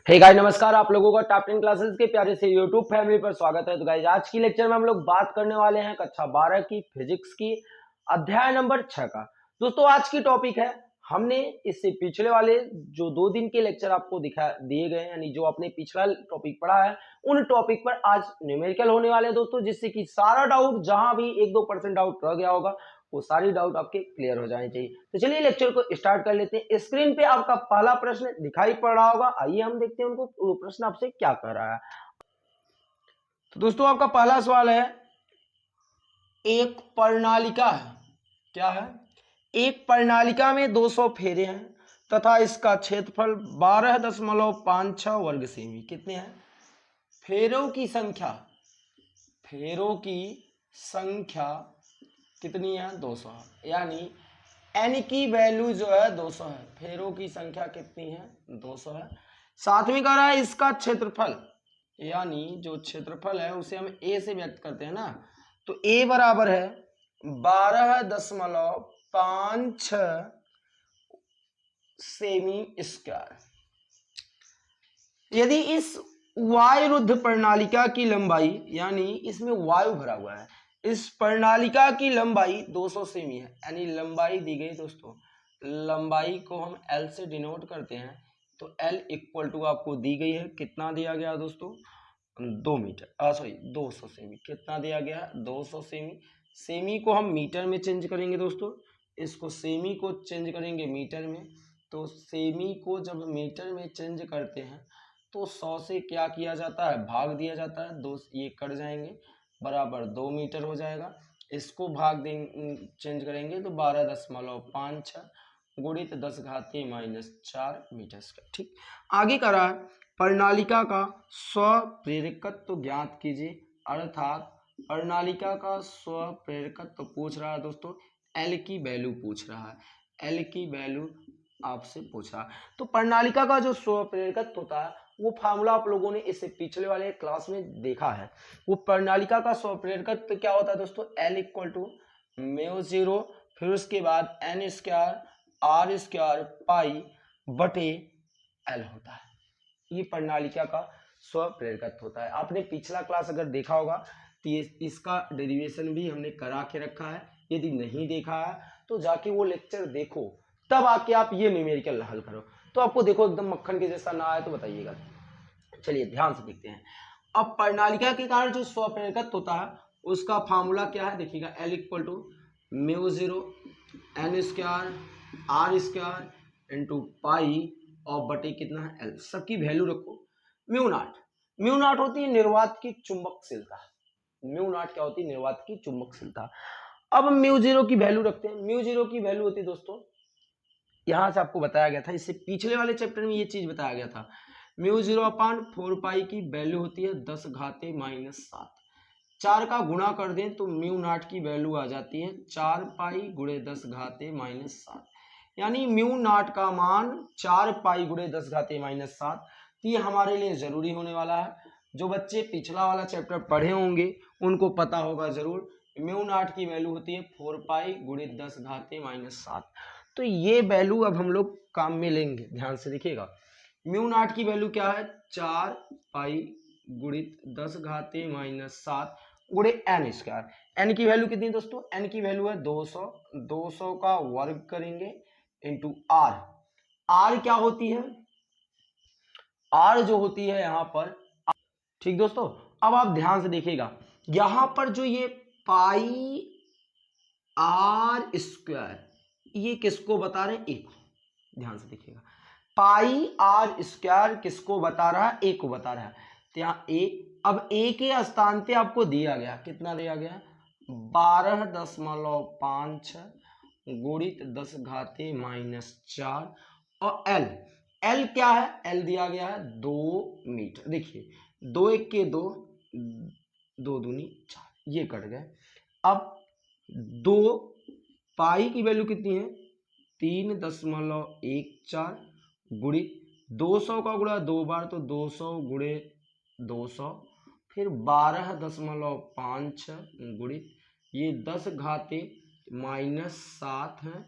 Hey guys नमस्कार, आप लोगों का टॉप 10 क्लासेस के प्यारे से यूट्यूब फैमिली पर स्वागत है। तो गाइस आज की लेक्चर में हम लोग बात करने वाले हैं कक्षा 12 की फिजिक्स की अध्याय नंबर 6 का। दोस्तों आज की टॉपिक है, हमने इससे पिछले वाले जो 2 दिन के लेक्चर आपको दिखा दिए गए यानी जो आपने पिछला टॉपिक पढ़ा है उन टॉपिक पर आज न्यूमेरिकल होने वाले हैं दोस्तों, जिससे कि सारा डाउट जहां भी 1-2% डाउट रह गया होगा वो सारी डाउट आपके क्लियर हो जाने चाहिए। तो चलिए लेक्चर को स्टार्ट कर लेते हैं। स्क्रीन पे आपका पहला प्रश्न दिखाई पड़ रहा होगा, आइए हम देखते हैं उनको वो प्रश्न आपसे क्या कह रहा है। तो दोस्तों आपका पहला सवाल है, एक प्रणालिका है, क्या है, एक प्रणालिका में 200 फेरे हैं तथा इसका क्षेत्रफल 12.56 वर्ग सेमी कितने हैं। फेरों की संख्या, फेरों की संख्या कितनी है, 200, यानी एन की वैल्यू जो है 200 है। फेरों की संख्या कितनी है, 200 है। साथ में कह रहा है इसका क्षेत्रफल, यानी जो क्षेत्रफल है उसे हम ए से व्यक्त करते हैं ना, तो ए बराबर है 12.56 सेमी स्क्वायर। यदि इस वायुरुद्ध प्रणालिका की लंबाई, यानी इसमें वायु भरा हुआ है, इस प्रणालिका की लंबाई 200 सेमी है, यानी लंबाई दी गई दोस्तों, लंबाई को हम L से डिनोट करते हैं, तो L इक्वल टू आपको दी गई है, कितना दिया गया दोस्तों, 2 मीटर, सॉरी 200 सेमी, कितना दिया गया, 200 सेमी। सेमी को हम मीटर में चेंज करेंगे दोस्तों, इसको सेमी को चेंज करेंगे मीटर में, तो सेमी को जब मीटर में चेंज करते हैं तो 100 से क्या किया जाता है, भाग दिया जाता है, दो ये कट जाएंगे, बराबर 2 मीटर हो जाएगा। इसको भाग दें चेंज करेंगे तो 12.56 गुणित 10 घातीय -4 मीटर स्क्वायर। ठीक, आगे करा है, प्रणालिका का स्वप्रेरकत्व ज्ञात कीजिए, अर्थात प्रणालिका का स्वप्रेरकत्व पूछ रहा है दोस्तों, एल की वैल्यू पूछ रहा है, एल की वैल्यू आपसे पूछ रहा है। तो प्रणालिका का जो स्वप्रेरकत्व होता है वो फार्मूला आप लोगों ने इससे पिछले वाले क्लास में देखा है। वो प्रणालिका का स्वप्रेरकत्व क्या होता है दोस्तों, L इक्वल टू μ0, फिर उसके बाद n square r square pi बटे L होता है। ये प्रणालिका का स्वप्रेरकत्व होता है। आपने पिछला क्लास अगर देखा होगा तो इसका डेरिवेशन भी हमने करा के रखा है, यदि नहीं देखा है तो जाके वो लेक्चर देखो, तब आके आप ये न्यूमेरिकल हल करो, तो आपको देखो एकदम मक्खन के जैसा ना आए तो बताइएगा। चलिए ध्यान से देखते हैं। अब प्रणालिका के कारण जो स्वप्रेरकत्व होता है उसका फार्मूला क्या है, देखिएगा, L equal to μ0 n square r square into pi और बटे कितना है L, सबकी वैल्यू रखो। म्यू नॉट होती है निर्वात की चुंबकशीलता, म्यू नॉट क्या होती है, निर्वात की चुंबकशीलता। अब μ0 की वैल्यू रखते हैं, μ0 की वैल्यू होती है दोस्तों, यहां से आपको बताया गया था, इससे पिछले वाले चैप्टर में ये चीज बताया गया था, μ0/4 पाई की वैल्यू होती है 10 घाते -7। 4 का गुणा कर दें तो म्यू नॉट की वैल्यू आ जाती है 4 पाई गुणे 10 घाते -7, यानी म्यू नॉट का मान 4 पाई गुणे 10 घाते -7। तो ये हमारे लिए जरूरी होने वाला है। जो बच्चे पिछला वाला चैप्टर पढ़े होंगे उनको पता होगा जरूर, म्यू नॉट की वैल्यू होती है 4 पाई गुणे 10 घाते -7। तो ये वैल्यू अब हम लोग काम में लेंगे, ध्यान से देखिएगा। म्यू नॉट की वैल्यू क्या है, 4 पाई गुणित 10 घाते -7 गुणे एन स्क्वायर। एन की वैल्यू कितनी दोस्तों, एन की वैल्यू है 200, 200 का वर्ग करेंगे इंटू आर। आर क्या होती है, आर जो होती है यहां पर, ठीक दोस्तों। अब आप ध्यान से देखिएगा, यहां पर जो ये पाई आर स्क्वायर, ये किसको बता रहे हैं, ए को, ध्यान से देखिएगा, पाई आर स्क्वायर किसको बता रहा है, ए को बता रहा है। तो यहाँ ए, अब ए के स्थान पे आपको दिया गया, कितना दिया गया, 12.56 गुणित 10 घाते -4 और एल, एल क्या है, एल दिया गया है 2 मीटर। देखिए 2 1 के 2, 2 दूनी 4, ये कट गए। अब 2 पाई की वैल्यू कितनी है, 3.14 गुणित 200 का गुणा 2 बार तो 200 गुणे 200, फिर 12.56 गुणित ये 10 घाते -7 है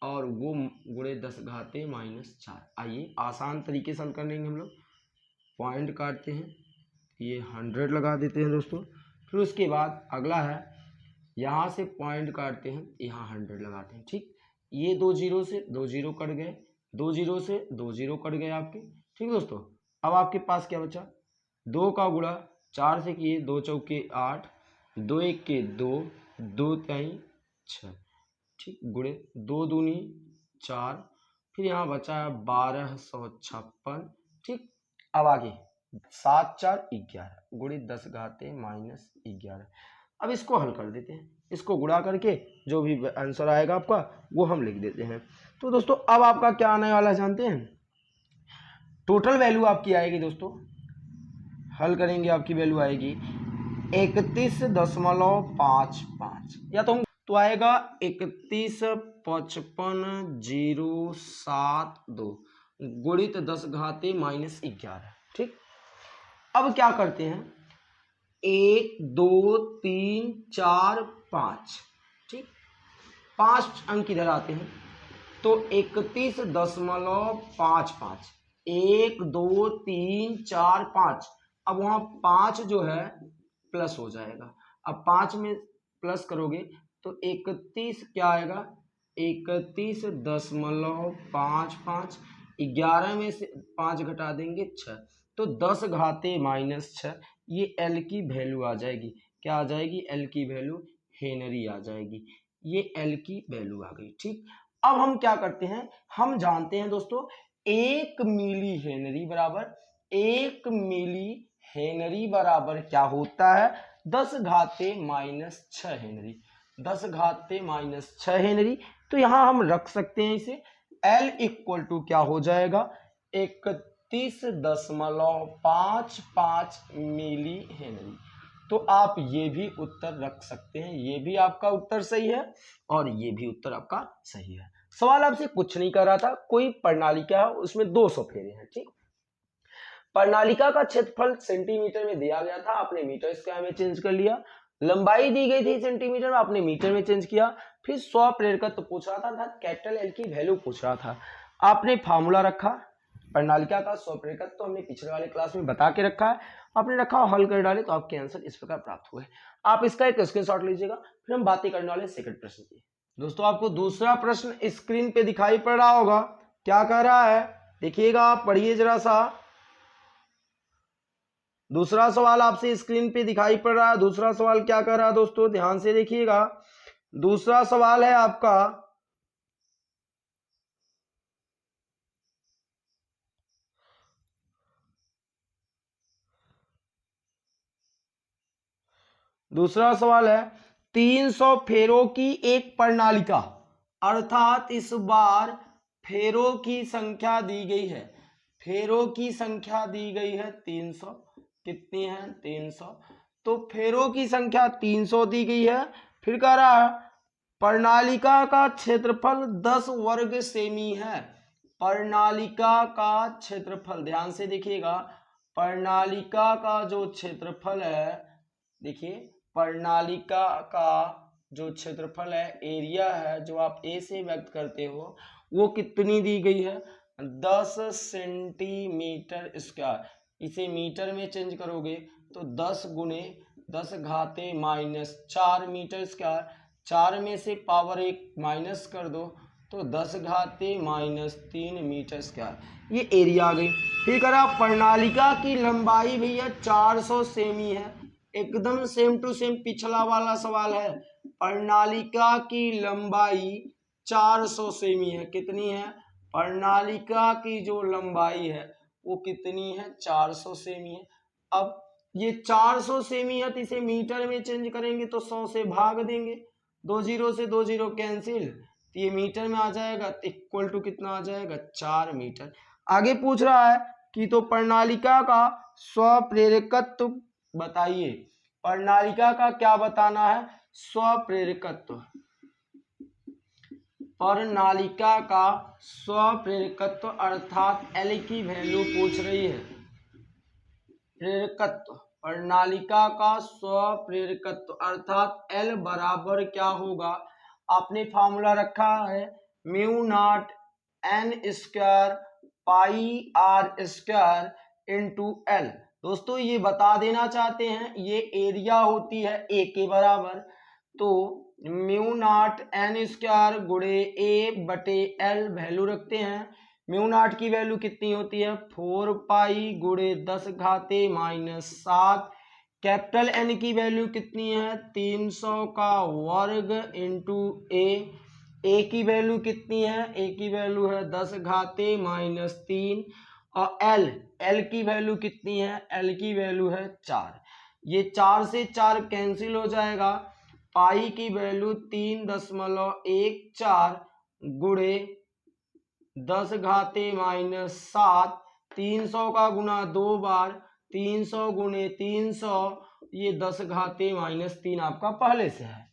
और वो गुणे 10 घाते -4। आइए आसान तरीके से हल कर लेंगे हम लोग। पॉइंट काटते हैं, ये 100 लगा देते हैं दोस्तों। फिर उसके बाद अगला है, यहाँ से पॉइंट काटते हैं, यहाँ 100 लगाते हैं। ठीक, ये 2 जीरो से 2 जीरो कट गए, 2 जीरो से 2 जीरो कट गए आपके। ठीक दोस्तों, अब आपके पास क्या बचा, 2 का गुणा 4 से किए, 2 चौके 8, 2 एक के 2, 2 तिहाई 6। ठीक, गुणे 2 दूनी 4, फिर यहाँ बचा 1256। ठीक, अब आगे 7 4 11 गुणे 10 घाते माइनस 11। अब इसको हल कर देते हैं, इसको गुणा करके जो भी आंसर आएगा आपका वो हम लिख देते हैं। तो दोस्तों अब आपका क्या आने वाला है जानते हैं, टोटल वैल्यू आपकी आएगी दोस्तों, हल करेंगे आपकी वैल्यू आएगी 31.55, या तो आएगा 31.55,072 गुणित 10 घाते माइनस 11। ठीक, अब क्या करते हैं, 1 2 3 4 5, ठीक, 5 अंक इधर आते हैं, तो 31.55, 1 2 3 4 5। अब वहां 5 जो है प्लस हो जाएगा, अब 5 में प्लस करोगे तो 31 क्या आएगा, 31.55, 11 में से 5 घटा देंगे 6, तो 10 घाते माइनस 6, ये एल की वैल्यू आ जाएगी। क्या आ जाएगी, एल की वैल्यू हेनरी आ जाएगी, ये एल की वैल्यू आ गई। ठीक, अब हम क्या करते हैं, हम जानते हैं दोस्तों 1 मिली हेनरी बराबर, 1 मिली हेनरी बराबर क्या होता है, 10 घाते माइनस 6 हेनरी, 10 घाते माइनस 6 हेनरी। तो यहां हम रख सकते हैं इसे, L इक्वल टू क्या हो जाएगा, 31.55 मिली हेनरी। तो आप ये भी उत्तर रख सकते हैं, ये भी आपका उत्तर सही है और ये भी उत्तर आपका सही है। सवाल आपसे कुछ नहीं कर रहा था, कोई प्रणालिका है उसमें 200 फेरे हैं। ठीक, प्रणालिका का क्षेत्रफल सेंटीमीटर में दिया गया था, आपने मीटर स्क्वायर में चेंज कर लिया। लंबाई दी गई थी सेंटीमीटर में, आपने मीटर में चेंज किया। फिर स्वप्रेरकत्व पूछ रहा था, कैपिटल एल की वैल्यू पूछ रहा था, आपने फार्मूला रखा प्रणालिका का स्वप्रेरकत्व, तो हमने पिछले वाले क्लास में बता के रखा है, आपने रखा हल कर डाले तो आपके आंसर इस प्रकार प्राप्त हुए। आप इसका एक स्क्रीनशॉट लीजिएगा, फिर हम बातें करने वाले सेकंड प्रश्न की। दोस्तों आपको दूसरा प्रश्न स्क्रीन पे दिखाई पड़ रहा होगा, क्या कह रहा है देखिएगा, आप पढ़िए जरा सा। दूसरा सवाल आपसे स्क्रीन पे दिखाई पड़ रहा है, दूसरा सवाल क्या कर रहा है दोस्तों, ध्यान से देखिएगा। दूसरा सवाल है आपका, दूसरा सवाल है 300 फेरों की एक प्रणालिका, अर्थात इस बार फेरों की संख्या दी गई है, फेरों की संख्या दी गई है 300, कितनी है 300, तो फेरों की संख्या 300 दी गई है। फिर कह रहा है प्रणालिका का क्षेत्रफल 10 वर्ग सेमी है, प्रणालिका का क्षेत्रफल ध्यान से देखिएगा, प्रणालिका का जो क्षेत्रफल है, देखिए प्रणालिका का जो क्षेत्रफल है, एरिया है, जो आप ए से व्यक्त करते हो, वो कितनी दी गई है, 10 सेंटीमीटर स्क्वायर। इसे मीटर में चेंज करोगे तो 10 गुणे 10 घाते माइनस 4 मीटर स्क्वायर, 4 में से पावर 1 माइनस कर दो तो 10 घाते माइनस 3 मीटर स्क्वायर, ये एरिया आ गई। फिर करा प्रणालिका की लंबाई भैया 400 सेमी है, एकदम सेम टू सेम पिछला वाला सवाल है, प्रणालिका की लंबाई 400 सेमी है, कितनी है, प्रणालिका की जो लंबाई है वो कितनी है, 400 सेमी है। अब ये 400 सेमी है तो इसे मीटर में चेंज करेंगे तो 100 से भाग देंगे, 2 जीरो से 2 जीरो कैंसिल, तो ये मीटर में आ जाएगा, इक्वल टू कितना आ जाएगा, 4 मीटर। आगे पूछ रहा है कि तो प्रणालिका का स्वप्रेरकत्व बताइए, प्रणालिका का क्या बताना है, स्वप्रेरकत्व, प्रणालिका का स्वप्रेरकत्व अर्थात एल की वैल्यू पूछ रही है, प्रेरकत्व, प्रणालिका का स्वप्रेरकत्व अर्थात एल बराबर क्या होगा, आपने फार्मूला रखा है mu naught n square pi r square into L. दोस्तों ये बता देना चाहते हैं ये एरिया होती है ए के बराबर, तो म्यू नॉट एन स्क्वायर गुणे ए बटे एल वैल्यू रखते हैं। म्यू नॉट की वैल्यू कितनी होती है 4 पाई गुणे 10 घाते माइनस 7। कैपिटल एन की वैल्यू कितनी है 300 का वर्ग इंटू ए की वैल्यू कितनी है, ए की वैल्यू है 10 घाते माइनस 3। और एल की वैल्यू कितनी है, एल की वैल्यू है 4। ये 4 से 4 कैंसिल हो जाएगा। पाई की वैल्यू 3.14 गुणे 10 घाते माइनस 7। 300 का गुना 2 बार, 300 गुणे 300, ये 10 घाते माइनस 3 आपका पहले से है।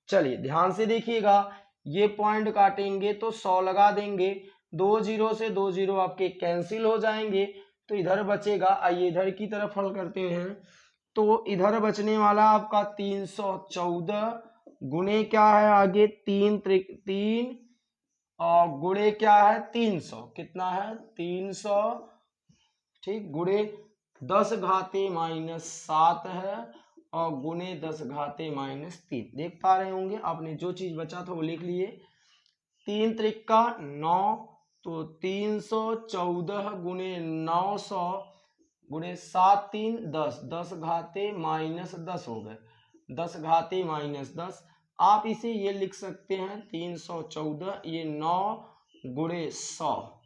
चलिए ध्यान से देखिएगा, ये पॉइंट काटेंगे तो 100 लगा देंगे, 2 जीरो से 2 जीरो आपके कैंसिल हो जाएंगे, तो इधर बचेगा। आइए इधर की तरफ हल करते हैं। तो इधर बचने वाला आपका 314 गुणे क्या है आगे 3 त्रिक 3 और गुणे क्या है 300, कितना है 300, ठीक, गुणे 10 घाते माइनस 7 है और गुणे 10 घाते माइनस 3। देख पा रहे होंगे आपने, जो चीज बचा था वो लिख लिए। 3 त्रिका 9, तो 314 गुणे 900 गुणे 7 3 10, 10 घाते माइनस 10 हो गए, 10 घाते माइनस 10। आप इसे ये लिख सकते हैं 314, ये 9 गुणे 100,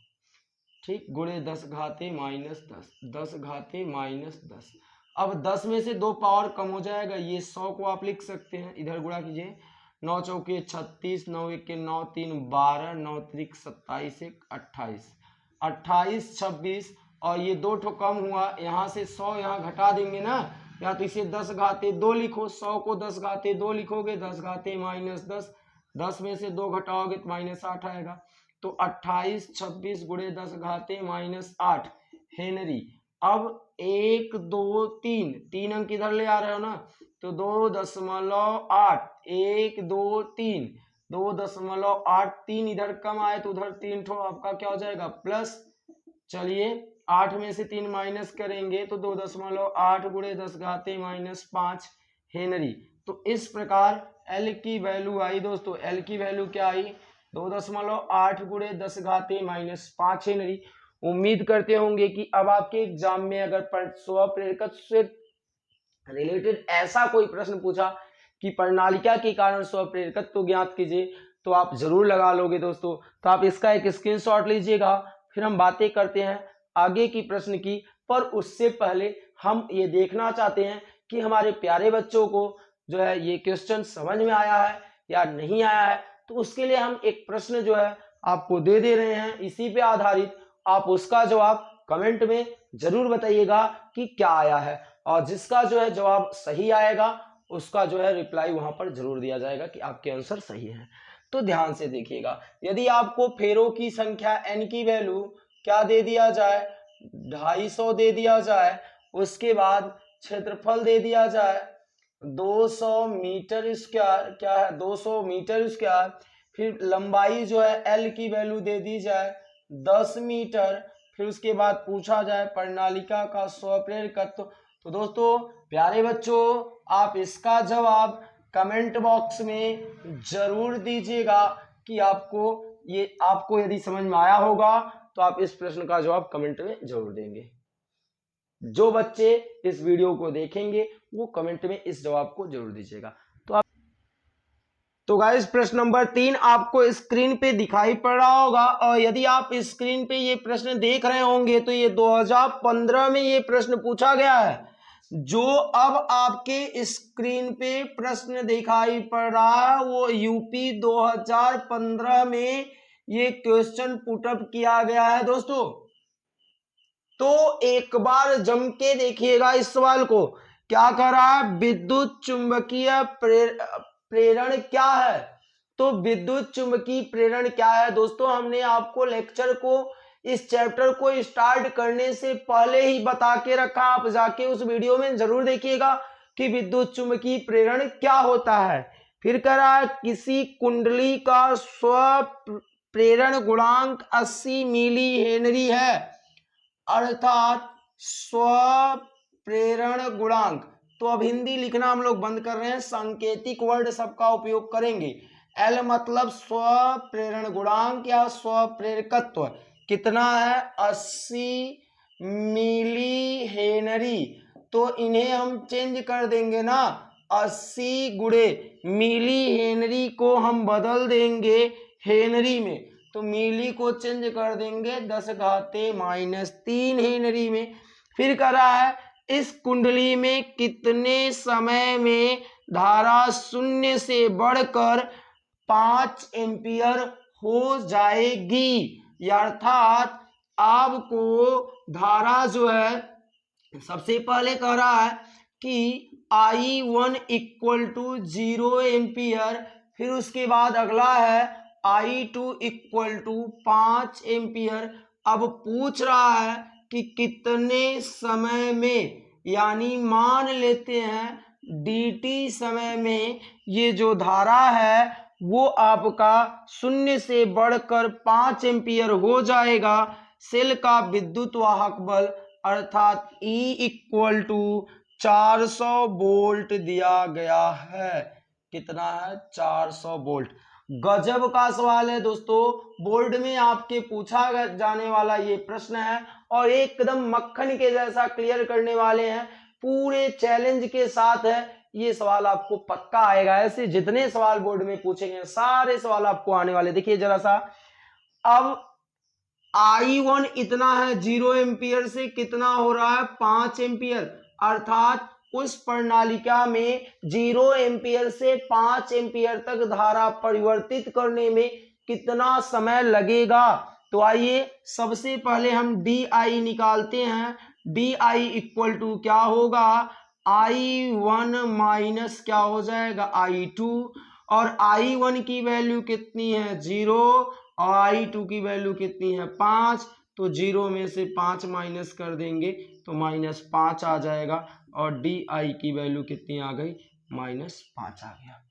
ठीक, गुणे 10 घाते माइनस 10, 10 घाते माइनस 10। अब 10 में से 2 पावर कम हो जाएगा, ये 100 को आप लिख सकते हैं, इधर गुणा कीजिए। 9 चौके 36, 9 एके 9, 3 12, 9 त्रिक 27, 1 28, 28 26, और ये 2 ठो कम हुआ, यहाँ से 100 यहाँ घटा देंगे ना, या तो इसे 10 घाते 2 लिखो, 100 को 10 घाते 2 लिखोगे, 10 घाते माइनस 10, 10 में से 2 घटाओगे तो माइनस 8 आएगा। तो 28 26 गुणे 10 घाते माइनस 8 हेनरी। अब 1 2 3, 3 अंक इधर ले आ रहे हो ना, तो 2.8, 1 2 3, 2.83, इधर कम आए तो उधर 3 ठो आपका क्या हो जाएगा प्लस। चलिए 8 में से 3 माइनस करेंगे तो 2.8 गुणे 10 घाते माइनस 5 हेनरी। तो इस प्रकार एल की वैल्यू आई दोस्तों, एल की वैल्यू क्या आई 2.8 गुणे 10 घाते माइनस 5 हेनरी। उम्मीद करते होंगे कि अब आपके एग्जाम में अगर स्वप्रेरकत्व से रिलेटेड ऐसा कोई प्रश्न पूछा कि प्रणालिका के कारण स्वप्रेरकत्व तो ज्ञात कीजिए, तो आप जरूर लगा लोगे दोस्तों। तो आप इसका एक स्क्रीनशॉट लीजिएगा, फिर हम बातें करते हैं आगे की प्रश्न की। पर उससे पहले हम ये देखना चाहते हैं कि हमारे प्यारे बच्चों को जो है ये क्वेश्चन समझ में आया है या नहीं आया है। तो उसके लिए हम एक प्रश्न जो है आपको दे रहे हैं, इसी पे आधारित आप उसका जवाब कमेंट में जरूर बताइएगा कि क्या आया है, और जिसका जो है जवाब सही आएगा उसका जो है रिप्लाई वहां पर जरूर दिया जाएगा कि आपके आंसर सही है। तो ध्यान से देखिएगा, यदि आपको फेरों की संख्या n की वैल्यू क्या दे दिया जाए 250 दे दिया जाए, उसके बाद क्षेत्रफल दे दिया जाए 200 मीटर स्क्वायर, क्या है 200 मीटर स्क्वायर, फिर लंबाई जो है l की वैल्यू दे दी जाए 10 मीटर, फिर उसके बाद पूछा जाए प्रणालिका का स्वप्रेरकत्व। तो दोस्तों प्यारे बच्चों, आप इसका जवाब कमेंट बॉक्स में जरूर दीजिएगा कि आपको यदि समझ में आया होगा तो आप इस प्रश्न का जवाब कमेंट में जरूर देंगे। जो बच्चे इस वीडियो को देखेंगे वो कमेंट में इस जवाब को जरूर दीजिएगा। तो गाइस प्रश्न नंबर 3 आपको स्क्रीन पे दिखाई पड़ रहा होगा, और यदि आप स्क्रीन पे ये प्रश्न देख रहे होंगे तो ये 2015 में ये प्रश्न पूछा गया है। जो अब आपके स्क्रीन पे प्रश्न दिखाई पड़ रहा है वो यूपी 2015 में ये क्वेश्चन पुटअप किया गया है दोस्तों। तो एक बार जम के देखिएगा इस सवाल को। क्या कर रहा है, विद्युत चुंबकीय प्रेरण क्या है। तो विद्युत चुंबकीय प्रेरण क्या है दोस्तों, हमने आपको लेक्चर को इस चैप्टर को स्टार्ट करने से पहले ही बता के रखा, आप जाके उस वीडियो में जरूर देखिएगा कि विद्युत चुंबकीय प्रेरण क्या होता है। फिर कह रहा है किसी कुंडली का स्व प्रेरण गुणांक 80 मिली हेनरी है, अर्थात स्वप्रेरण गुणांक। तो अब हिंदी लिखना हम लोग बंद कर रहे हैं, सांकेतिक वर्ड सबका उपयोग करेंगे। एल मतलब स्वप्रेरण गुणांक या स्वप्रेरकत्व कितना है 80 मिली हेनरी। तो इन्हें हम चेंज कर देंगे ना, 80 गुणे मिली हेनरी को हम बदल देंगे हेनरी में। तो मिली को चेंज कर देंगे 10⁻³ हेनरी में। फिर कह रहा है इस कुंडली में कितने समय में धारा 0 से बढ़कर 5 एम्पियर हो जाएगी। अर्थात आपको धारा जो है सबसे पहले कह रहा है कि I1 = 0 एम्पियर, फिर उसके बाद अगला है I2 = 5 एम्पियर। अब पूछ रहा है कि कितने समय में, यानी मान लेते हैं dt समय में ये जो धारा है वो आपका 0 से बढ़कर 5 एम्पियर हो जाएगा। सेल का विद्युत वाहक बल अर्थात E = 400 वोल्ट दिया गया है। कितना है 400 वोल्ट। गजब का सवाल है दोस्तों, बोर्ड में आपके पूछा जाने वाला ये प्रश्न है और एकदम मक्खन के जैसा क्लियर करने वाले हैं, पूरे चैलेंज के साथ है। ये सवाल आपको पक्का आएगा। ऐसे जितने सवाल बोर्ड में पूछेंगे सारे सवाल आपको आने वाले। देखिए जरा सा, अब I1 इतना है 0 एम्पियर से कितना हो रहा है 5 एम्पियर, अर्थात उस प्रणालिका में 0 एम्पियर से 5 एम्पियर तक धारा परिवर्तित करने में कितना समय लगेगा। तो आइए सबसे पहले हम DI निकालते हैं। DI = क्या होगा I1 माइनस क्या हो जाएगा I2, और I1 की वैल्यू कितनी है 0 और I2 की वैल्यू कितनी है 5। तो 0 में से 5 माइनस कर देंगे तो -5 आ जाएगा और DI की वैल्यू कितनी आ गई -5 आ गया।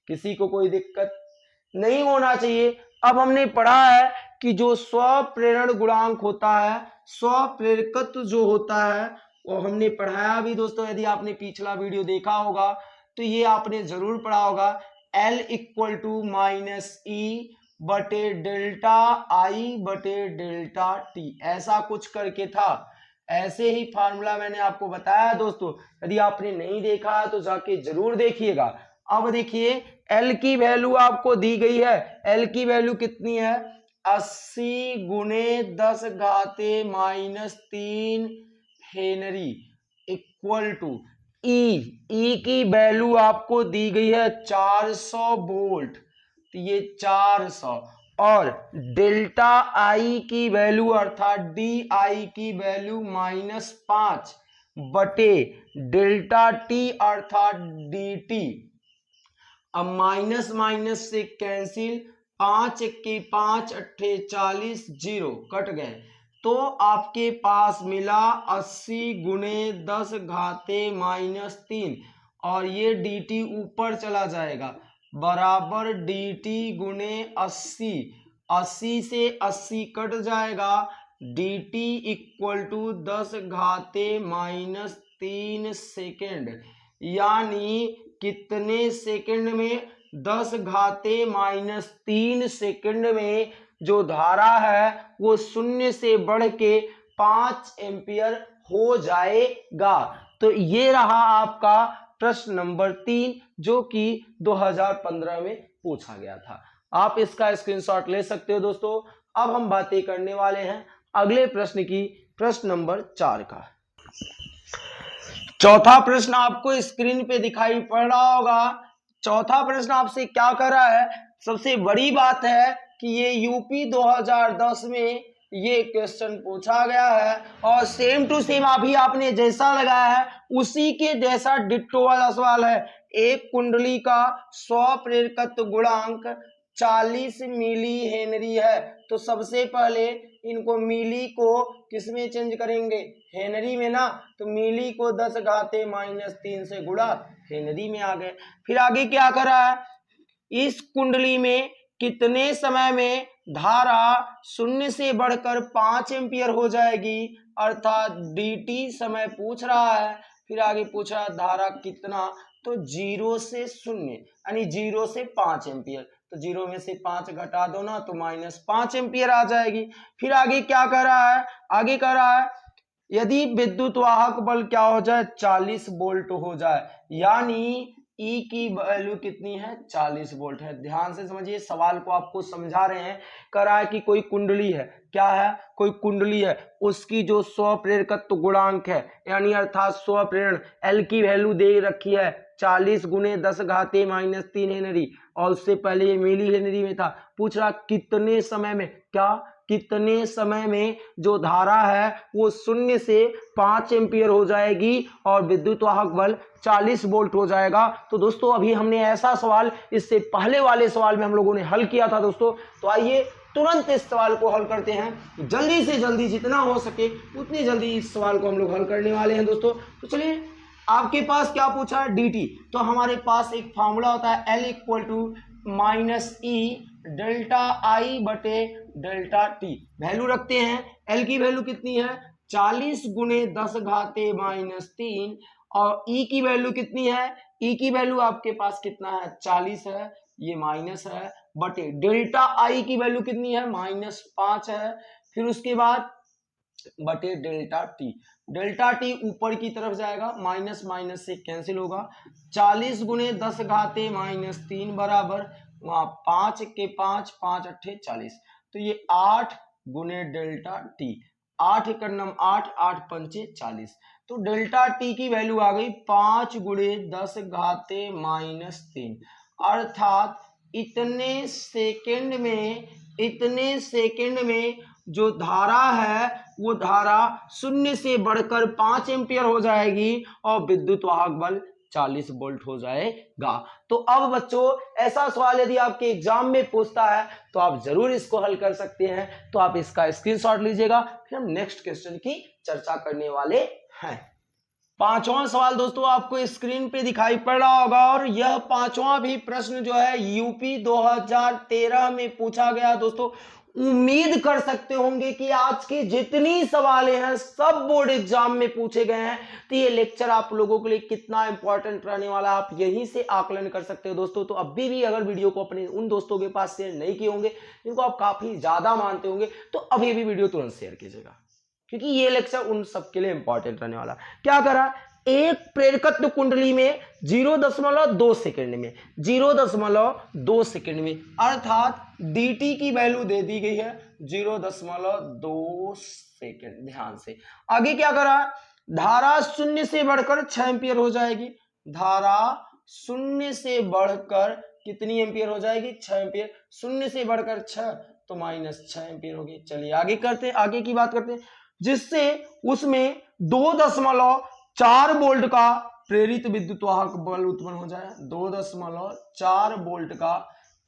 किसी को कोई दिक्कत नहीं होना चाहिए। अब हमने पढ़ा है कि जो स्वप्रेरण गुणांक होता है, स्वप्रेरकत्व जो होता है वो हमने पढ़ाया भी दोस्तों। यदि आपने पिछला वीडियो देखा होगा तो ये आपने जरूर पढ़ा होगा। L = -E बटे डेल्टा I बटे डेल्टा T, ऐसा कुछ करके था। ऐसे ही फार्मूला मैंने आपको बताया दोस्तों, यदि आपने नहीं देखा है तो जाके जरूर देखिएगा। अब देखिए L की वैल्यू आपको दी गई है। L की वैल्यू कितनी है 80 × 10⁻³ हेनरी इक्वल टू E की वैल्यू आपको दी गई है 400 वोल्ट, तो ये 400, और डेल्टा I की वैल्यू अर्थात DI की वैल्यू -5 बटे डेल्टा T अर्थात DT। अब माइनस माइनस से कैंसिल, 5 × 5 = 40, 0 कट गए। तो आपके पास मिला 80 × 10⁻³ और ये dt ऊपर चला जाएगा बराबर dt × 80। 80 से 80 कट जाएगा, dt = 10⁻³ सेकेंड। यानी कितने सेकंड में 10⁻³ सेकंड में जो धारा है वो 0 से बढ़ के 5 एम्पियर हो जाएगा। तो ये रहा आपका प्रश्न नंबर 3 जो कि 2015 में पूछा गया था। आप इसका स्क्रीनशॉट ले सकते हो दोस्तों। अब हम बातें करने वाले हैं अगले प्रश्न की, प्रश्न नंबर 4 का। चौथा प्रश्न आपको स्क्रीन पे दिखाई पड़ रहा होगा। चौथा प्रश्न आपसे क्या कर रहा है, सबसे बड़ी बात है कि ये यूपी 2010 में ये क्वेश्चन पूछा गया है और सेम टू सेम अभी आपने जैसा लगाया है उसी के जैसा डिट्टो वाला सवाल है। एक कुंडली का स्वप्रेरकत्व गुणांक 40 मिली हेनरी है। तो सबसे पहले इनको मिली को किसमें चेंज करेंगे हेनरी में ना, तो मिली को 10⁻³ से गुणा हेनरी में आ गए। फिर आगे क्या करा है, इस कुंडली में कितने समय में धारा 0 से बढ़कर 5 एम्पियर हो जाएगी, अर्थात dt समय पूछ रहा है, फिर आगे पूछ रहा है धारा कितना, तो 0 से 0 यानी 0 से 5 एम्पियर, तो 0 में से 5 घटा दो ना तो -5 एम्पियर आ जाएगी। फिर आगे क्या कर रहा है, आगे कर रहा है यदि विद्युत वाहक बल क्या हो जाए 40 वोल्ट हो जाए, यानी E की वैल्यू कितनी है 40 वोल्ट है। ध्यान से समझिए, सवाल को आपको समझा रहे हैं। कह रहा है कि कोई कुंडली है, क्या है, कोई कुंडली है, उसकी जो स्वप्रेरकत्व गुणांक है यानी अर्थात स्वप्रेरण L की वैल्यू दे रखी है 40 गुणे 10 घाते -3 हेनरी, और उससे पहले ये मिली हेनरी में था। पूछ रहा कितने समय में, क्या कितने समय में जो धारा है वो 0 से 5 एम्पियर हो जाएगी और विद्युत वाहक बल 40 वोल्ट हो जाएगा। तो दोस्तों अभी हमने ऐसा सवाल इससे पहले वाले सवाल में हम लोगों ने हल किया था दोस्तों। तो आइए तुरंत इस सवाल को हल करते हैं, जल्दी से जल्दी जितना हो सके उतनी जल्दी इस सवाल को हम लोग हल करने वाले हैं दोस्तों। तो चलिए, आपके पास क्या पूछा है dt, तो हमारे पास एक फॉर्मूला होता है L = -E डेल्टा आई बटे डेल्टा टी। वैल्यू रखते हैं, L की वैल्यू कितनी है 40 गुणे 10 घाते -3, और E की वैल्यू कितनी है, E की वैल्यू आपके पास कितना है 40 है, ये माइनस है, बटे डेल्टा आई की वैल्यू कितनी है -5 है, फिर उसके बाद बटे डेल्टा टी। डेल्टा टी ऊपर की तरफ जाएगा, माइनस माइनस से कैंसिल होगा, 40 गुणे 10 घाते -3 बराबर वहां 5 के 5 5 अट्ठे 40, तो ये 8 गुणे डेल्टा टी, 8 एकड़ 8 8 पंचे 40, तो डेल्टा टी की वैल्यू आ गई 5 गुणे 10 घाते -3, अर्थात इतने सेकंड में जो धारा है वो धारा 0 से बढ़कर 5 एम्पियर हो जाएगी और विद्युत वाहक बल 40 वोल्ट हो जाएगा। तो अब बच्चों ऐसा सवाल यदि आपके एग्जाम में पूछता है तो आप जरूर इसको हल कर सकते हैं। तो आप इसका स्क्रीनशॉट लीजिएगा, फिर हम नेक्स्ट क्वेश्चन की चर्चा करने वाले हैं। पांचवा सवाल दोस्तों आपको स्क्रीन पे दिखाई पड़ रहा होगा, और यह पांचवा भी प्रश्न जो है यूपी 2013 में पूछा गया दोस्तों। उम्मीद कर सकते होंगे कि आज के जितनी सवाल हैं सब बोर्ड एग्जाम में पूछे गए हैं, तो ये लेक्चर आप लोगों के लिए कितना इंपॉर्टेंट रहने वाला है आप यहीं से आकलन कर सकते हो दोस्तों। तो अभी भी अगर वीडियो को अपने उन दोस्तों के पास शेयर नहीं किए होंगे जिनको आप काफी ज्यादा मानते होंगे, तो अभी भी वीडियो तुरंत शेयर कीजिएगा, क्योंकि ये लेक्चर उन सबके लिए इंपॉर्टेंट रहने वाला। क्या करा, एक प्रेरकत्व कुंडली में 0.2 सेकंड में 0.2 सेकंड में, अर्थात dt की वैल्यू दे दी गई है 0.2 सेकंड। ध्यान से आगे क्या करा, धारा 0 से बढ़कर 6 एम्पियर हो जाएगी, धारा 0 से बढ़कर कितनी एम्पियर हो जाएगी 6 एम्पियर, 0 से बढ़कर 6 तो -6 एम्पियर होगी। चलिए आगे करते हैं, आगे की बात करते हैं, जिससे उसमें 2.4 वोल्ट का प्रेरित विद्युत वाहक बल उत्पन्न हो जाए, 2.4 वोल्ट का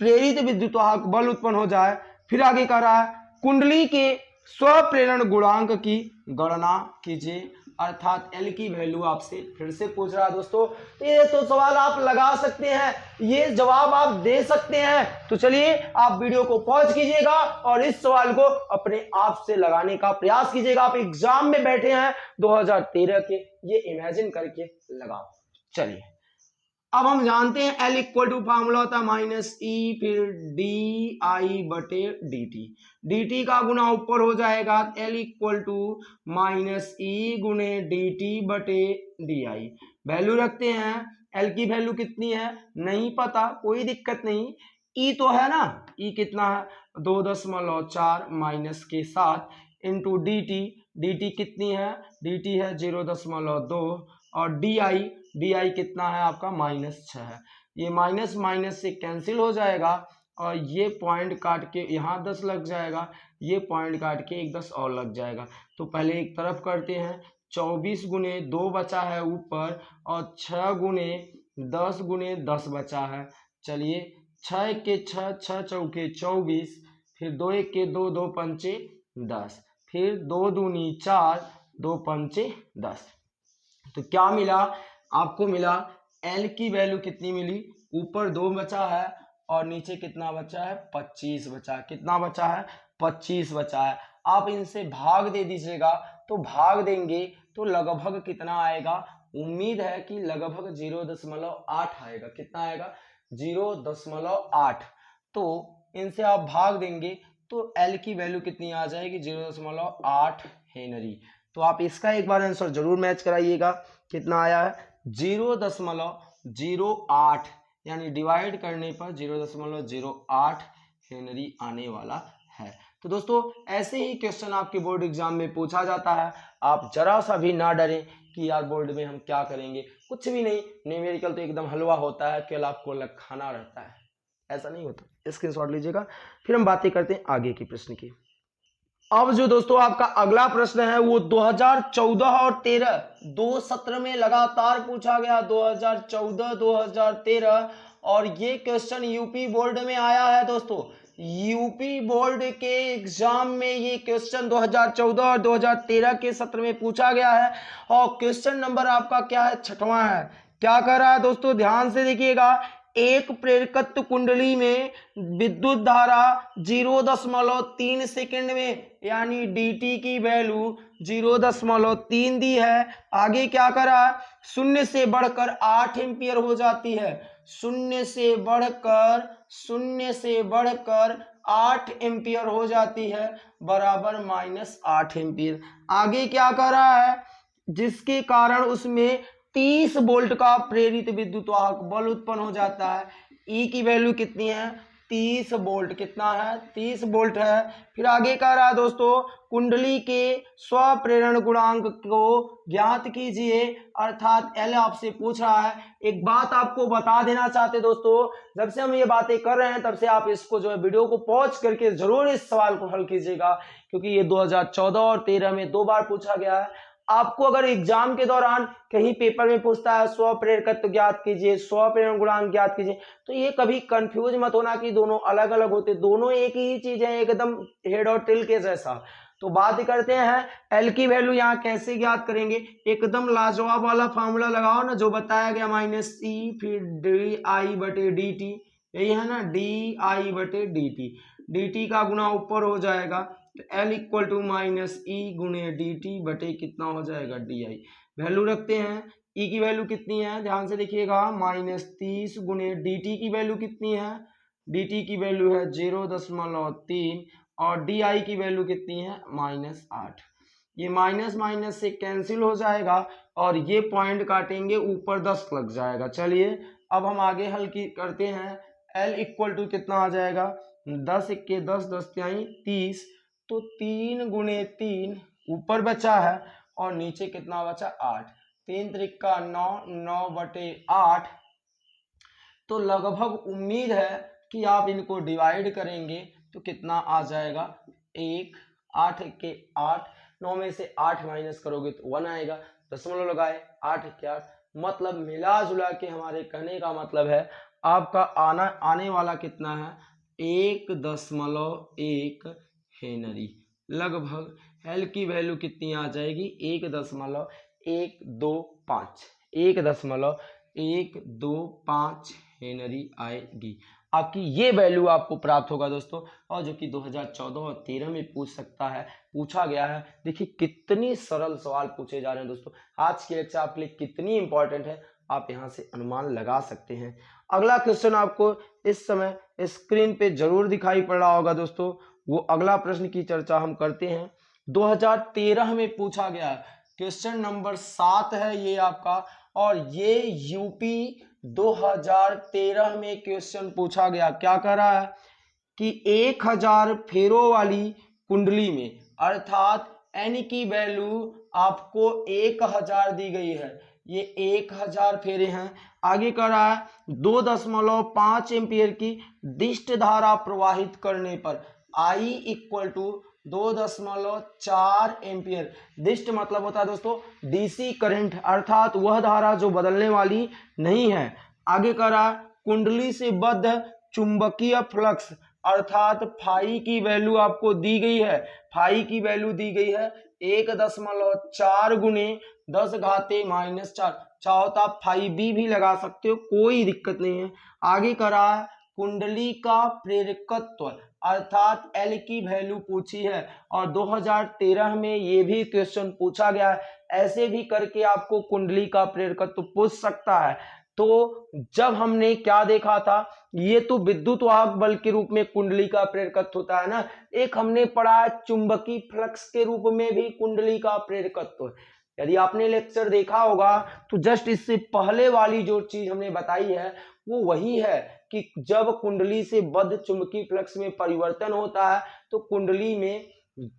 प्रेरित विद्युत वाहक बल उत्पन्न हो जाए। फिर आगे कह रहा है कुंडली के स्वप्रेरण गुणांक की गणना कीजिए, अर्थात L की वैल्यू आपसे फिर से पूछ रहा है दोस्तों। तो ये तो सवाल आप लगा सकते हैं, ये जवाब आप दे सकते हैं। तो चलिए आप वीडियो को पॉज कीजिएगा और इस सवाल को अपने आप से लगाने का प्रयास कीजिएगा। आप एग्जाम में बैठे हैं 2013 के, ये इमेजिन करके लगाओ। चलिए अब हम जानते हैं L = फॉर्मूला होता है -E फिर di बटे dt, dt का गुना ऊपर हो जाएगा, L = -E गुणे dt बटे di। वैल्यू रखते हैं, L की वैल्यू कितनी है नहीं पता, कोई दिक्कत नहीं, E तो है ना, E कितना है 2.4 माइनस के साथ इंटू dt कितनी है, dt है 0.2 और di कितना है आपका -6 है। ये माइनस माइनस से कैंसिल हो जाएगा और ये पॉइंट काट के यहाँ 10 लग जाएगा, ये पॉइंट काट के एक 10 और लग जाएगा। तो पहले एक तरफ करते हैं, 24 गुणे 2 बचा है ऊपर और 6 गुणे 10 बचा है। चलिए 6 के 6 6 चौके 24, फिर 2 1 के 2 2 पंचे 10, फिर 2 दूनी 4 2 पंचे 10। तो क्या मिला आपको, मिला L की वैल्यू कितनी मिली, ऊपर 2 बचा है और नीचे कितना बचा है 25 बचा है, कितना बचा है 25 बचा है। आप इनसे भाग दे दीजिएगा तो भाग देंगे तो लगभग कितना आएगा, उम्मीद है कि लगभग 0.8 आएगा। कितना आएगा, 0.8। तो इनसे आप भाग देंगे तो एल की वैल्यू कितनी आ जाएगी, 0.8 हेनरी। तो आप इसका एक बार आंसर जरूर मैच कराइएगा। कितना आया है, 0.08, यानी डिवाइड करने पर 0.08 हेनरी आने वाला है। तो दोस्तों ऐसे ही क्वेश्चन आपके बोर्ड एग्जाम में पूछा जाता है। आप जरा सा भी ना डरें कि यार बोर्ड में हम क्या करेंगे, कुछ भी नहीं, न्यूमेरिकल तो एकदम हलवा होता है, केवल आपको अलग खाना रहता है, ऐसा नहीं होता। स्क्रीनशॉट लीजिएगा। फिर हम बातें करते हैं आगे की प्रश्न की। अब जो दोस्तों आपका अगला प्रश्न है वो 2014 और 13 दो सत्र में लगातार पूछा गया, 2014 2013, और ये क्वेश्चन यूपी बोर्ड में आया है दोस्तों। यूपी बोर्ड के एग्जाम में ये क्वेश्चन 2014 और 2013 के सत्र में पूछा गया है, और क्वेश्चन नंबर आपका क्या है, 6वां है। क्या कर रहा है दोस्तों, ध्यान से देखिएगा। एक प्रेरकत्व कुंडली में विद्युत धारा 0.3 सेकंड में, यानी dt की वैल्यू 0.3 दी है। आगे क्या करा, शून्य से बढ़कर 8 एम्पियर हो जाती है, शून्य से बढ़कर 8 एम्पियर हो जाती है, बराबर -8 एम्पियर। आगे क्या कर रहा है, जिसके कारण उसमें 30 वोल्ट का प्रेरित विद्युत वाहक बल उत्पन्न हो जाता है। ई की वैल्यू कितनी है, 30 वोल्ट। कितना है, 30 वोल्ट है। फिर आगे कह रहा है दोस्तों, कुंडली के स्वप्रेरण गुणांक को ज्ञात कीजिए, अर्थात एल आपसे पूछ रहा है। एक बात आपको बता देना चाहते दोस्तों, जब से हम ये बातें कर रहे हैं तब से आप इसको जो है वीडियो को पॉज करके जरूर इस सवाल को हल कीजिएगा, क्योंकि ये 2014 और 13 में 2 बार पूछा गया है। आपको अगर एग्जाम के दौरान कहीं पेपर में पूछता है स्वप्रेरकत्व ज्ञात कीजिए, स्वप्रेरण गुणांक ज्ञात कीजिए, तो ये कभी कंफ्यूज मत होना कि दोनों अलग अलग होते, दोनों एक ही चीज है, एकदम हेड और टेल के जैसा। तो बात करते हैं एल की वैल्यू यहाँ कैसे ज्ञात करेंगे। एकदम लाजवाब वाला फॉर्मूला लगाओ ना, जो बताया गया, -e फिर di/dt, यही है ना, di/dt। dt का गुना ऊपर हो जाएगा, तो L इक्वल टू -e गुणे dt बटे कितना हो जाएगा, di। वैल्यू रखते हैं, e की वैल्यू कितनी है, ध्यान से देखिएगा, -30 गुणे dt की वैल्यू कितनी है, dt की वैल्यू है 0.3, और di की वैल्यू कितनी है, -8। ये माइनस माइनस से कैंसिल हो जाएगा, और ये पॉइंट काटेंगे, ऊपर 10 लग जाएगा। चलिए अब हम आगे हल की करते हैं। L इक्वल टू कितना आ जाएगा, 10 × 10 10 × 30, तो 3 × 3 ऊपर बचा है, और नीचे कितना बचा, 8। 3 त्रिका 9, 9/8। तो लगभग उम्मीद है कि आप इनको डिवाइड करेंगे तो कितना आ जाएगा, 1, 8 × 8, 9 में से 8 माइनस करोगे तो 1 आएगा, दशमलव लगाए, 8 × 8, मतलब मिला जुला के हमारे कहने का मतलब है आपका आने वाला कितना है, 1.1 हेनरी। लगभग एल की वैल्यू कितनी आ जाएगी, 1.125, 1.125 हेनरी आएगी। आपकी ये वैल्यू आपको प्राप्त होगा दोस्तों, और जो कि 2014 और 13 में पूछा गया है। देखिए कितनी सरल सवाल पूछे जा रहे हैं दोस्तों। आज की लेक्चर आपके लिए कितनी इंपॉर्टेंट है, आप यहां से अनुमान लगा सकते हैं। अगला क्वेश्चन आपको इस समय स्क्रीन पे जरूर दिखाई पड़ रहा होगा दोस्तों। वो अगला प्रश्न की चर्चा हम करते हैं। 2013 में पूछा गया, क्वेश्चन नंबर 7 है ये आपका, और ये यूपी 2013 में क्वेश्चन पूछा गया। क्या कह रहा है कि 1000 फेरों वाली कुंडली में, अर्थात n की वैल्यू आपको 1000 दी गई है, ये 1000 फेरे हैं। आगे कह रहा है 2.5 एम्पियर की दिष्ट धारा प्रवाहित करने पर I इक्वल टू 2.4 एम्पियर। दिष्ट मतलब होता है दोस्तों डीसी करंट, अर्थात वह धारा जो बदलने वाली नहीं है। आगे कह रहा कुंडली से बद्ध चुंबकीय फ्लक्स, अर्थात फाई की वैल्यू आपको दी गई है, फाई की वैल्यू दी गई है 1.4 गुणे 10⁻⁴। चाहो तो आप फाई बी भी लगा सकते हो, कोई दिक्कत नहीं है। आगे कह रहा है कुंडली का प्रेरकत्व, अर्थात एल की वैल्यू पूछी है। और 2013 में ये भी क्वेश्चन पूछा गया है। ऐसे भी करके आपको कुंडली का प्रेरकत्व पूछ सकता है। तो जब हमने क्या देखा था, ये तो विद्युत वाहक बल के रूप में कुंडली का प्रेरकत्व होता है ना। एक हमने पढ़ा है चुंबकीय फ्लक्स के रूप में भी कुंडली का प्रेरकत्व। यदि आपने लेक्चर देखा होगा तो जस्ट इससे पहले वाली जो चीज हमने बताई है वो वही है कि जब कुंडली से बद्ध चुंबकीय फ्लक्स में परिवर्तन होता है तो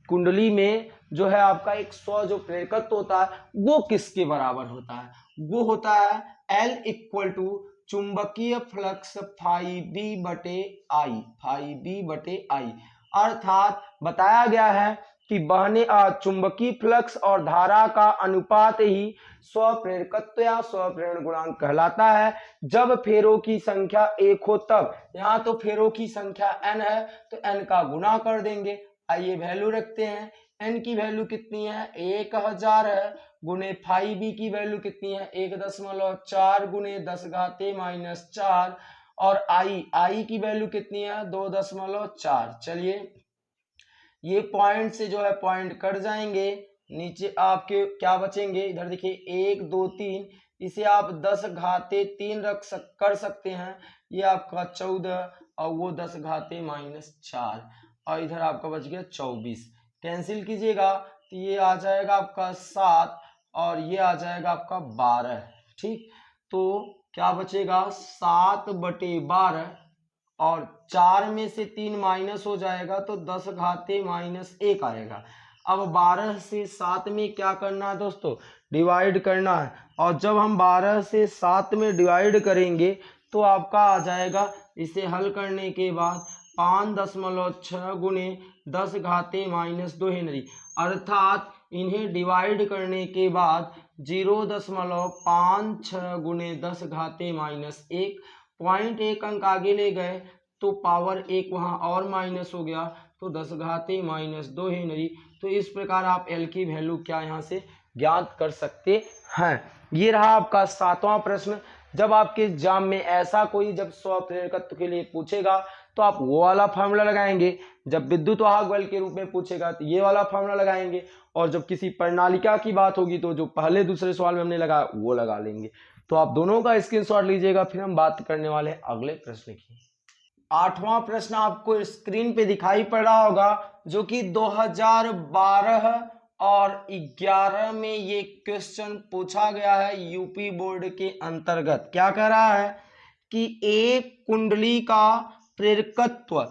कुंडली में जो है आपका एक स्व जो प्रेरकत्व होता है वो किसके बराबर होता है, वो होता है L इक्वल टू चुंबकीय फ्लक्स फाई बी बटे आई। अर्थात बताया गया है कि बहने चुंबकीय फ्लक्स और धारा का अनुपात ही स्वप्रेरकत्व या स्वप्रेरण गुणांक कहलाता है। जब फेरों की संख्या 1 हो तब, यहाँ तो फेरों की संख्या n है तो n का गुणा कर देंगे। आइए वैल्यू रखते हैं। n की वैल्यू कितनी है, 1000 है, गुणे फाई बी की वैल्यू कितनी है 1.4 गुणे 10 घाते -4 और आई की वैल्यू कितनी है 2.4। चलिए ये पॉइंट से जो है पॉइंट कट जाएंगे, नीचे आपके क्या बचेंगे, इधर देखिए 1 2 3, इसे आप 10 घाते 3 कर सकते हैं, ये आपका 14 और वो 10 घाते -4 और इधर आपका बच गया 24। कैंसिल कीजिएगा तो ये आ जाएगा आपका 7 और ये आ जाएगा आपका 12। ठीक, तो क्या बचेगा 7/12 और 4 में से 3 माइनस हो जाएगा तो 10 घाते -1 आएगा। अब 12 से 7 में क्या करना है दोस्तों, डिवाइड करना है। और जब हम 12 से 7 में डिवाइड करेंगे तो आपका आ जाएगा, इसे हल करने के बाद 5.6 गुणे 10 घाते -2 हेनरी। अर्थात इन्हें डिवाइड करने के बाद 0.56 गुणे 10 घाते -1, 0.1 अंक आगे ले गए तो पावर 1 वहां और माइनस हो गया तो 10 घाते -2 हेनरी। तो इस प्रकार आप एल की वैल्यू क्या यहाँ से ज्ञात कर सकते हैं। ये रहा आपका 7वां प्रश्न। जब आपके एग्जाम में ऐसा कोई जब स्वप्रेरकत्व के लिए पूछेगा तो आप वो वाला फार्मूला लगाएंगे, जब विद्युत वाहक बल के रूप में पूछेगा तो ये वाला फार्मूला लगाएंगे, और जब किसी प्रणालिका की बात होगी तो जो पहले दूसरे सवाल में हमने लगाया वो लगा लेंगे। तो आप दोनों का स्क्रीनशॉट लीजिएगा। फिर हम बात करने वाले हैं अगले प्रश्न की। 8वां प्रश्न आपको स्क्रीन पे दिखाई पड़ रहा होगा, जो कि 2012 और 11 में ये क्वेश्चन पूछा गया है यूपी बोर्ड के अंतर्गत। क्या कह रहा है कि एक कुंडली का प्रेरकत्व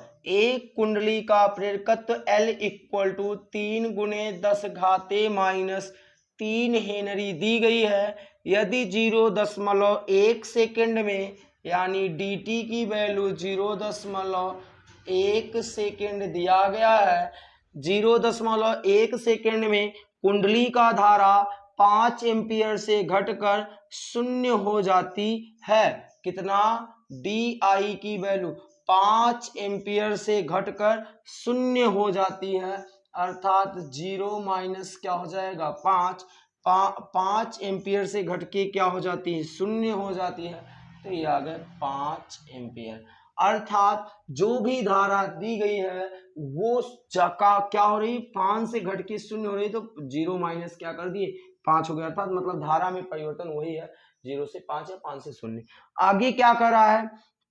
L इक्वल टू 3 गुणे 10 घाते -3 हेनरी दी गई है। यदि 0.1 सेकेंड में यानी dt की वैल्यू 0.1 सेकेंड दिया गया है, 0.1 सेकेंड में कुंडली का धारा 5 एम्पियर से घटकर 0 हो जाती है। कितना, डी की वैल्यू 5 एम्पियर से घटकर 0 हो जाती है। अर्थात 0 माइनस क्या हो जाएगा 5 एम्पियर से घटके क्या हो जाती है 0 हो जाती है। तो ये आ गए 5 एम्पियर। अर्थात जो भी धारा दी गई है वो जगह क्या हो रही, 5 से घट के 0 हो रही, तो 0 माइनस क्या कर दिए 5 हो गया। अर्थात मतलब धारा में परिवर्तन वही है, 0 से 5 या 5 से 0। आगे क्या कर रहा है,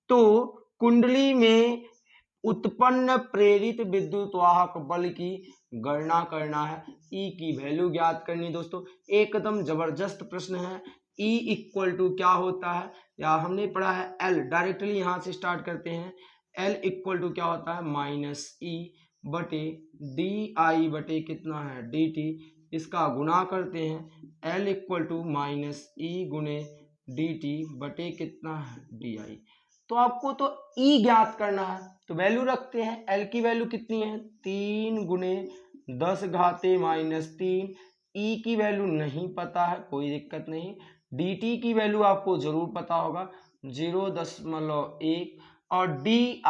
तो कुंडली में उत्पन्न प्रेरित विद्युत वाहक बल की गणना करना है, ई की वैल्यू ज्ञात करनी। दोस्तों एकदम जबरदस्त प्रश्न है। ई इक्वल टू क्या होता है, या हमने पढ़ा है एल, डायरेक्टली यहां से स्टार्ट करते हैं। एल इक्वल टू क्या होता है -E बटे डी बटे कितना है dt, इसका गुणा करते हैं। एल इक्वल टू -E गुणे dt बटे कितना है di। तो आपको तो E ज्ञात करना है, तो वैल्यू रखते हैं। L की वैल्यू कितनी है 3 गुणे 10 घाते -3। E की वैल्यू नहीं पता है, कोई दिक्कत नहीं। dt की वैल्यू आपको जरूर पता होगा 0.1 और डी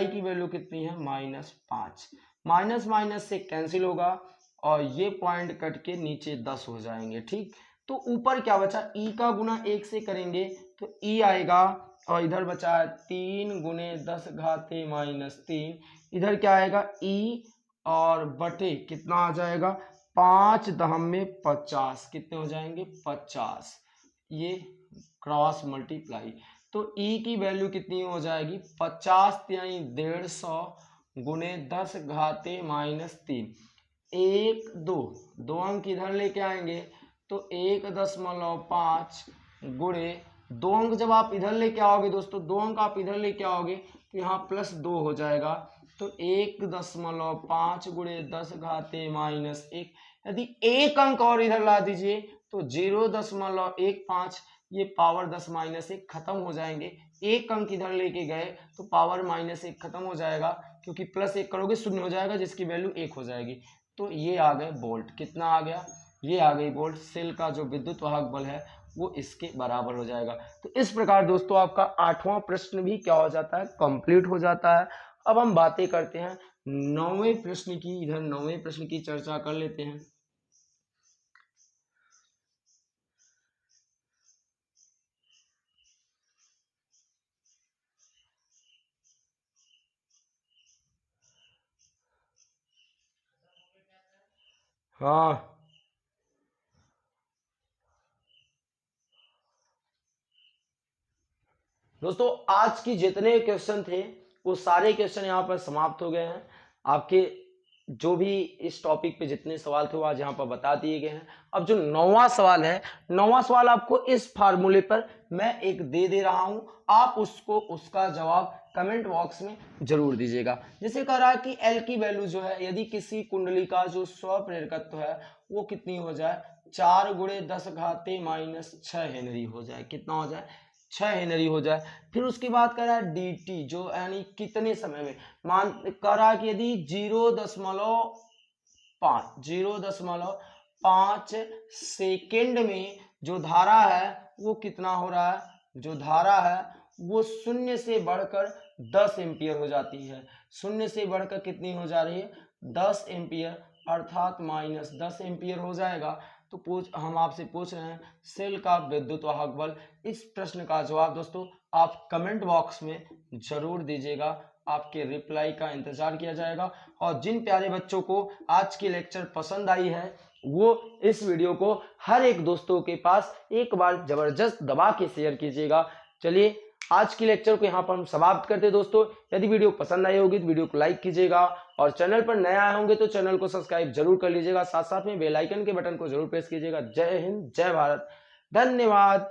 की वैल्यू कितनी है -5। माइनस माइनस से कैंसिल होगा और ये पॉइंट कट के नीचे 10 हो जाएंगे। ठीक, तो ऊपर क्या बचा, E का गुना 1 से करेंगे तो E आएगा, और इधर बचा है 3 गुणे 10 घाते -3। इधर क्या आएगा ई और बटे कितना आ जाएगा 5 दहम में 50, कितने हो जाएंगे 50, ये क्रॉस मल्टीप्लाई। तो ई की वैल्यू कितनी हो जाएगी 50 यानी 150 गुने 10 घाते -3। 1 2 दो अंक इधर लेके आएंगे तो 1.5 गुणे 2 अंक जब आप इधर लेके आओगे दोस्तों, 2 अंक आप इधर लेके आओगे तो यहाँ +2 हो जाएगा। तो 1.5 गुणे 10 घाते -1। यदि एक अंक और इधर ला दीजिए तो 0.15, ये पावर 10 -1 खत्म हो जाएंगे। एक अंक इधर लेके गए तो पावर -1 खत्म हो जाएगा, क्योंकि +1 करोगे शून्य हो जाएगा जिसकी वैल्यू 1 हो जाएगी। तो ये आ गए वोल्ट, कितना आ गया, ये आ गई वोल्ट। सेल का जो विद्युत वाहक बल है वो इसके बराबर हो जाएगा। तो इस प्रकार दोस्तों आपका 8वां प्रश्न भी क्या हो जाता है, कंप्लीट हो जाता है। अब हम बातें करते हैं 9वें प्रश्न की, इधर 9वें प्रश्न की चर्चा कर लेते हैं। हाँ दोस्तों, आज की जितने क्वेश्चन थे वो सारे क्वेश्चन यहाँ पर समाप्त हो गए हैं। आपके जो भी इस टॉपिक पे जितने सवाल थे वो आज यहाँ पर बता दिए गए हैं। अब जो 9वां सवाल है, 9वां सवाल आपको इस फार्मूले पर मैं एक दे रहा हूं, आप उसको उसका जवाब कमेंट बॉक्स में जरूर दीजिएगा। जैसे कह रहा है कि एल की वैल्यू जो है, यदि किसी कुंडली का जो स्वप्रेरकत्व है वो कितनी हो जाए, 4 गुणे 10 घाते -6 हेनरी हो जाए, कितना हो जाए 6 हेनरी हो जाए। फिर उसके बाद कह रहा है dt जो यानी कितने समय में, मान कह रहा है कि यदि 0.5 सेकेंड में जो धारा है वो कितना हो रहा है, जो धारा है वो 0 से बढ़कर 10 एम्पियर हो जाती है। 0 से बढ़कर कितनी हो जा रही है 10 एम्पियर, अर्थात -10 एम्पियर हो जाएगा। तो हम आपसे पूछ रहे हैं सेल का विद्युत वाहक बल। इस प्रश्न का जवाब दोस्तों आप कमेंट बॉक्स में जरूर दीजिएगा, आपके रिप्लाई का इंतजार किया जाएगा। और जिन प्यारे बच्चों को आज की लेक्चर पसंद आई है वो इस वीडियो को हर एक दोस्तों के पास एक बार जबरदस्त दबा के शेयर कीजिएगा। चलिए आज की लेक्चर को यहाँ पर हम समाप्त करते हैं दोस्तों। यदि वीडियो पसंद आई होगी तो वीडियो को लाइक कीजिएगा, और चैनल पर नए आए होंगे तो चैनल को सब्सक्राइब जरूर कर लीजिएगा, साथ साथ में बेल आइकन के बटन को जरूर प्रेस कीजिएगा। जय हिंद, जय भारत, धन्यवाद।